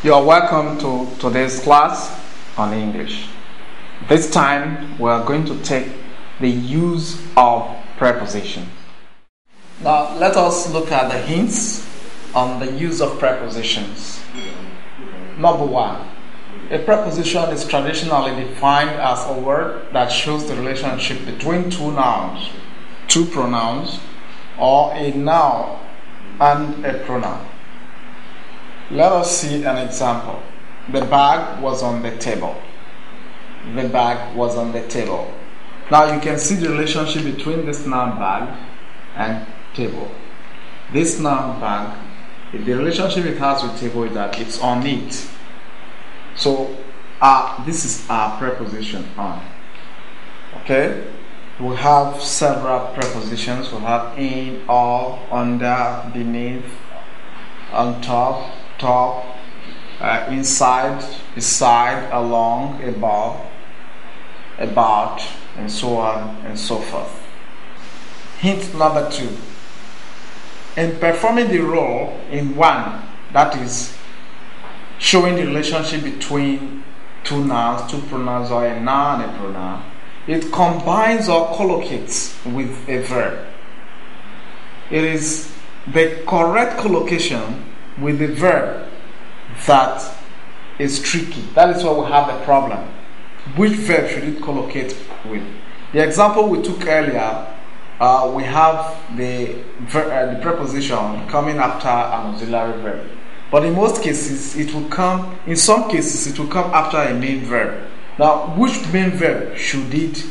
You are welcome to today's class on English. This time we are going to take the use of prepositions. Now let us look at the hints on the use of prepositions. Number one, a preposition is traditionally defined as a word that shows the relationship between two nouns, two pronouns, or a noun and a pronoun. Let us see an example. The bag was on the table. The bag was on the table. Now you can see the relationship between this noun bag and table. This noun bag, the relationship it has with table is that it's on it. So this is our preposition on. Okay? We have several prepositions. We have in, of, under, beneath, on top, inside, beside, along, above, about, and so on and so forth. Hint number two. In performing the role in one, that is showing the relationship between two nouns, two pronouns, or a noun and a pronoun, it combines or collocates with a verb. It is the correct collocation with the verb that is tricky. That is why we have the problem. Which verb should it collocate with? The example we took earlier, we have the preposition coming after an auxiliary verb. But in most cases, it will come. In some cases, it will come after a main verb. Now, which main verb should it?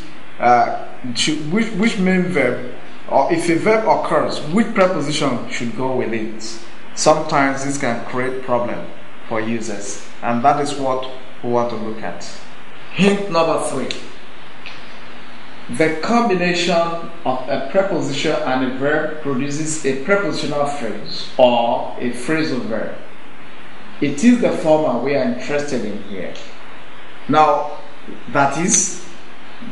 Which main verb, or if a verb occurs, which preposition should go with it? Sometimes this can create problem for users, and that is what we want to look at. Hint number three. The combination of a preposition and a verb produces a prepositional phrase or a phrasal verb. It is the former we are interested in here. Now, that is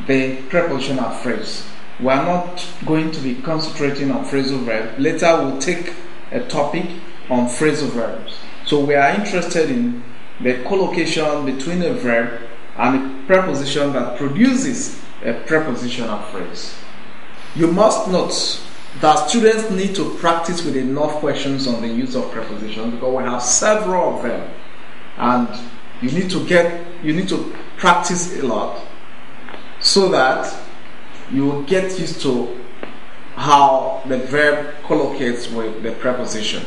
the prepositional phrase. We are not going to be concentrating on phrasal verb. Later we'll take a topic on phrasal verbs. So we are interested in the collocation between a verb and a preposition that produces a prepositional phrase. You must note that students need to practice with enough questions on the use of prepositions because we have several of them, and you need to practice a lot so that you will get used to how the verb collocates with the preposition.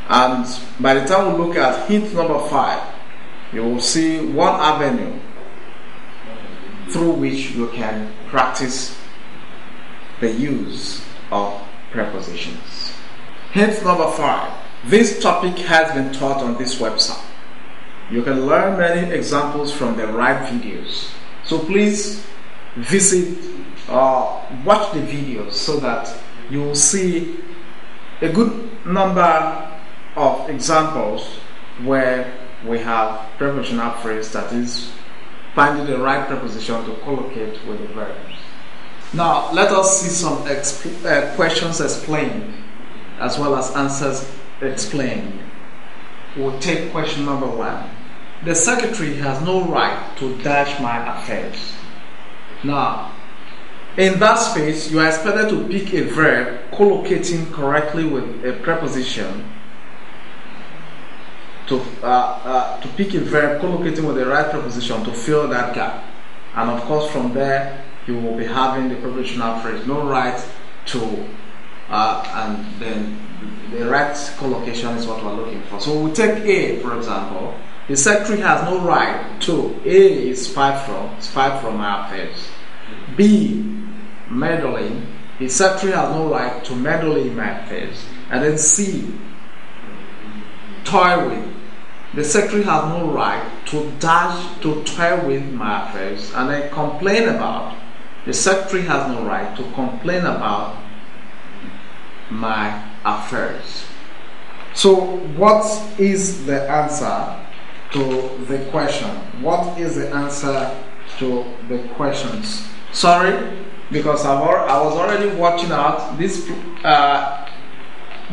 And by the time we look at hint number 5, you will see one avenue through which you can practice the use of prepositions. Hint number 5. This topic has been taught on this website. You can learn many examples from the right videos. So please visit or watch the videos so that you will see a good number of examples where we have prepositional phrase, that is finding the right preposition to collocate with the verbs. Now let us see some questions explained as well as answers explained. We'll take question number 1. The secretary has no right to dash my affairs. Now, in that space, you are expected to pick a verb collocating correctly with a preposition. To pick a verb collocating with the right preposition to fill that gap, and of course from there you will be having the prepositional phrase, no right to, and then the right collocation is what we're looking for. So we take A for example. The secretary has no right to. A is spied from my affairs. B, meddling. The secretary has no right to meddle in my affairs. And then C, toy with. The secretary has no right to toy with my affairs. And then complain about. The secretary has no right to complain about my affairs. So what is the answer to the question? What is the answer to the questions? Sorry, because I was already watching out. This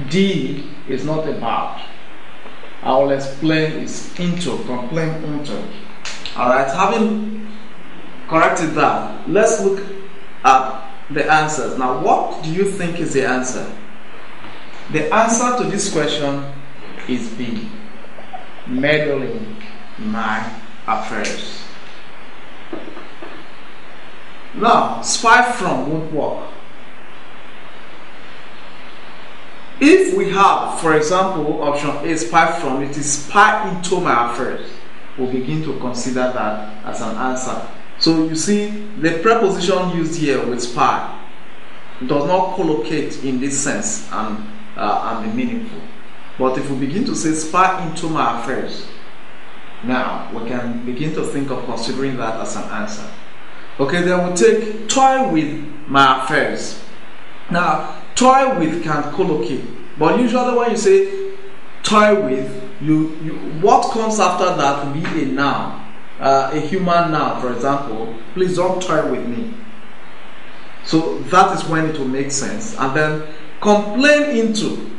D is not about. I will explain is into, complain into. Alright, having corrected that, let's look at the answers. Now, what do you think is the answer? The answer to this question is B. Meddling my affairs. Now, spy from won't work. If we have, for example, option A, spy from, it is spy into my affairs. We'll begin to consider that as an answer. So you see, the preposition used here with spy does not collocate in this sense and be meaningful. But if we begin to say spy into my affairs, now we can begin to think of considering that as an answer. Okay, then we'll take toy with my affairs. Now, toy with can collocate, but usually when you say toy with, what comes after that will be a noun, a human noun, for example. Please don't toy with me. So that is when it will make sense. And then complain into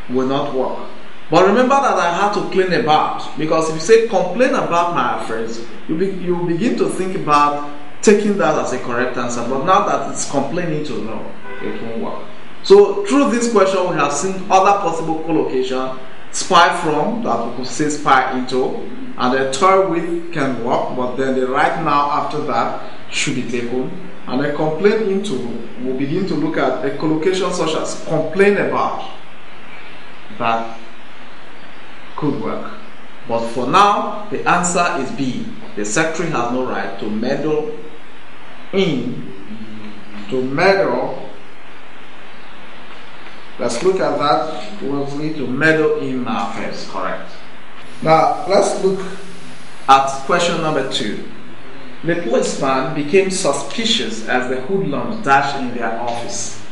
will not work. But remember that I have to clean about, because if you say complain about my affairs, you begin to think about taking that as a correct answer. But now that it's complaining to, no, it won't work. So through this question, we have seen other possible collocation. Spy from, that we could say spy into, and then toy with can work, but then the right now after that should be taken. And then complain into, we'll begin to look at a collocation such as complain about. That could work. But for now, the answer is B. The secretary has no right to meddle in, let's look at that closely, to meddle in my affairs, correct. Now, let's look at question number 2. The policeman became suspicious as the hoodlums dashed in their office.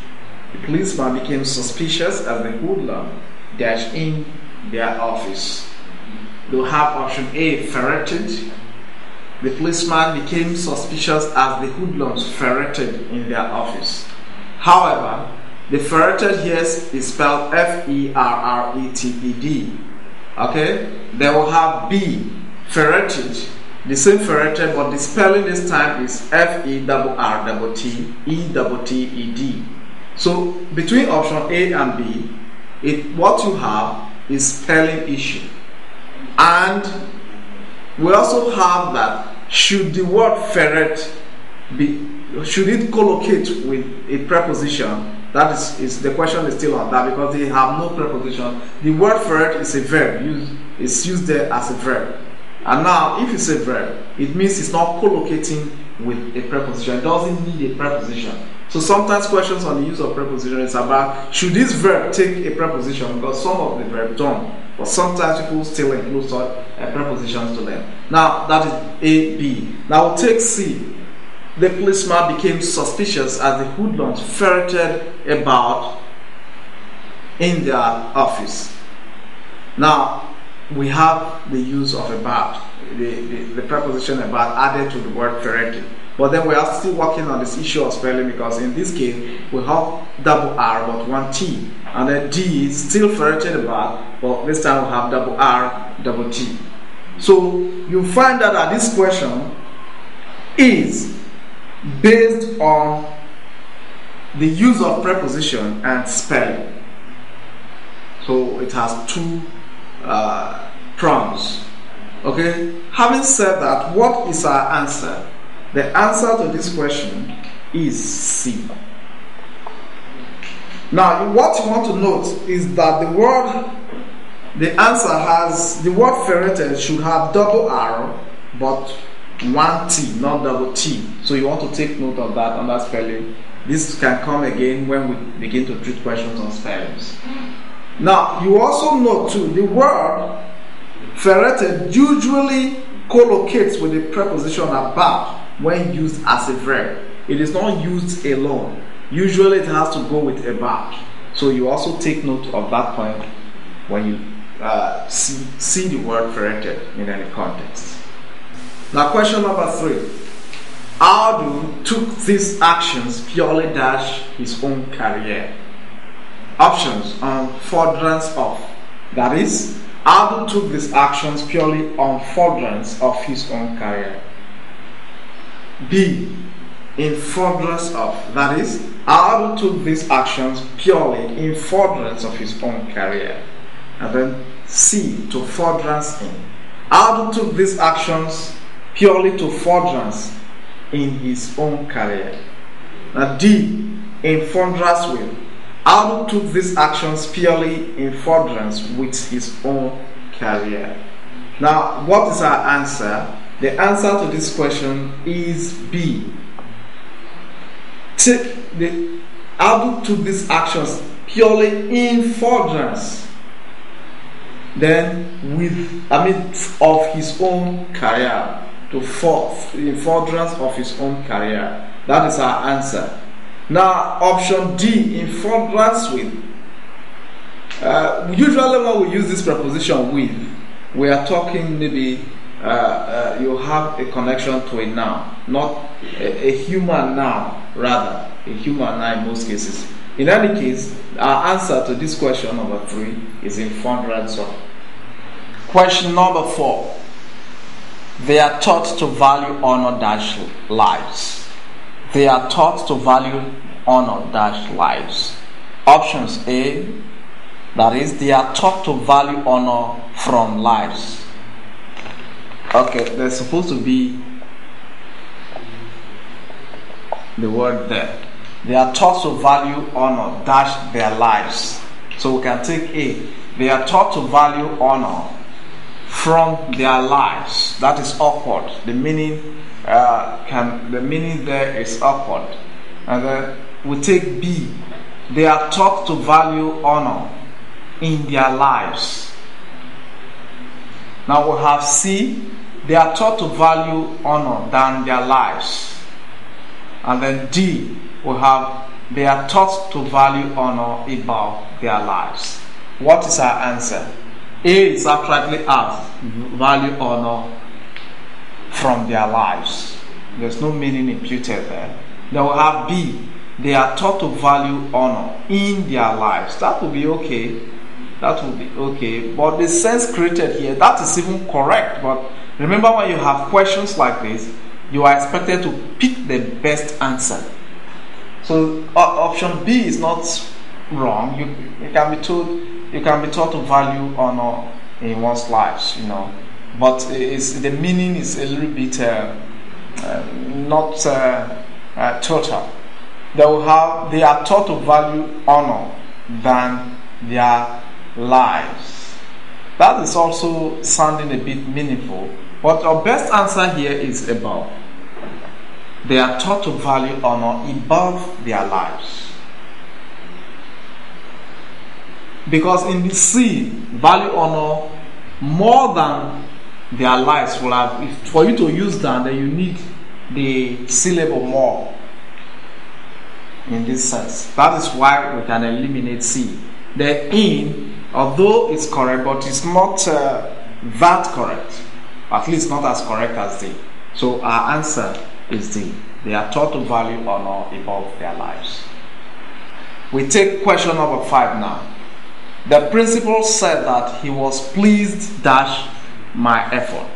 The policeman became suspicious as the hoodlums dashed in their office. We'll have option A, ferreted. The policeman became suspicious as the hoodlums ferreted in their office. However, the ferreted here is spelled Ferreted. Okay? Then we'll have B, ferreted. The same ferreted, but the spelling this time is Ferreted. So between option A and B, what you have is spelling issue. And we also have that should the word ferret should it collocate with a preposition? That is the question is still on that, because they have no preposition. The word ferret is a verb, it's used there as a verb. And now if it's a verb, it means it's not collocating with a preposition. It doesn't need a preposition. So sometimes questions on the use of preposition is about should this verb take a preposition, because some of the verbs don't. But sometimes people still include such prepositions to them. Now that is A, B. Now we'll take C. The policeman became suspicious as the hoodlums ferreted about in their office. Now we have the use of about, the preposition about added to the word ferreted. But then we are still working on this issue of spelling, because in this case we have double R but one T, and then D is still ferreted about, but this time we have double R, double T. So you find that this question is based on the use of preposition and spelling. So it has two prongs. Okay, having said that, what is our answer? The answer to this question is C. Now, what you want to note is that the word ferreted should have double R but one T, not double T. So you want to take note of that under spelling. This can come again when we begin to treat questions on spellings. Now, you also note too, the word ferreted usually collocates with the preposition about when used as a verb. It is not used alone. Usually it has to go with about. So you also take note of that point when you see the word ferreted in any context. Now question number 3. Aldo took these actions purely dash his own career. Options on furtherance of. That is, Aldo took these actions purely on furtherance of his own career. B. In furtherance of, that is, Aldo took these actions purely in furtherance of his own career. And then C. To furtherance in. Aldo took these actions purely to furtherance in his own career. Now D. In furtherance with. Aldo took these actions purely in furtherance with his own career. Now, what is our answer? The answer to this question is B. Aldo took these actions purely in furtherance, of his own career, in furtherance of his own career. That is our answer. Now, option D, in furtherance with. Usually when we use this preposition with, we are talking maybe you have a connection to a noun, not a human noun, rather a human noun in most cases. In any case, our answer to this question number 3 is in furtherance of. Question number 4. They are taught to value honor dash lives. They are taught to value honor dash lives. Options A, that is, they are taught to value honor from lives. Okay, there's supposed to be the word there. They are taught to value honor dash their lives. So we can take A. They are taught to value honor from their lives. That is awkward. The meaning there is awkward. And then we take B. They are taught to value honor in their lives. Now we have C. They are taught to value honor than their lives. And then D. We have they are taught to value honor above their lives. What is our answer? A is abstractly asked, value honor from their lives. There's no meaning imputed there. Then we have B. They are taught to value honor in their lives. That will be okay. That will be okay. But the sense created here, that is even correct. But remember, when you have questions like this, you are expected to pick the best answer. So option B is not wrong. You can be taught to value honor in one's lives, but the meaning is a little bit not total. They are taught to value honor than their lives. That is also sounding a bit meaningful, but our best answer here is above. They are taught to value honor above their lives. Because in the C, value honor more than their lives will have. For you to use that, then you need the syllable more. In this sense, that is why we can eliminate C. The in, although it's correct, but it's not that correct. At least not as correct as D. So our answer is D. They are taught to value honor above their lives. We take question number 5 now. The principal said that he was pleased dash my effort.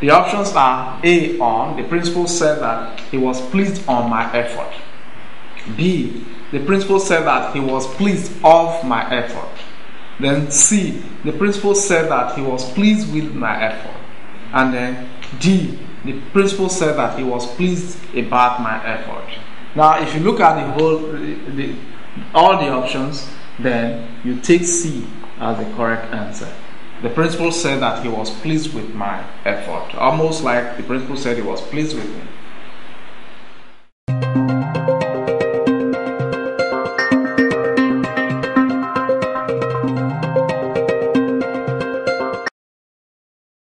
The options are A, on. The principal said that he was pleased on my effort. B. The principal said that he was pleased of my effort. Then C. The principal said that he was pleased with my effort. And then D. The principal said that he was pleased about my effort. Now, if you look at all the options, then you take C as the correct answer. The principal said that he was pleased with my effort. Almost like the principal said he was pleased with me.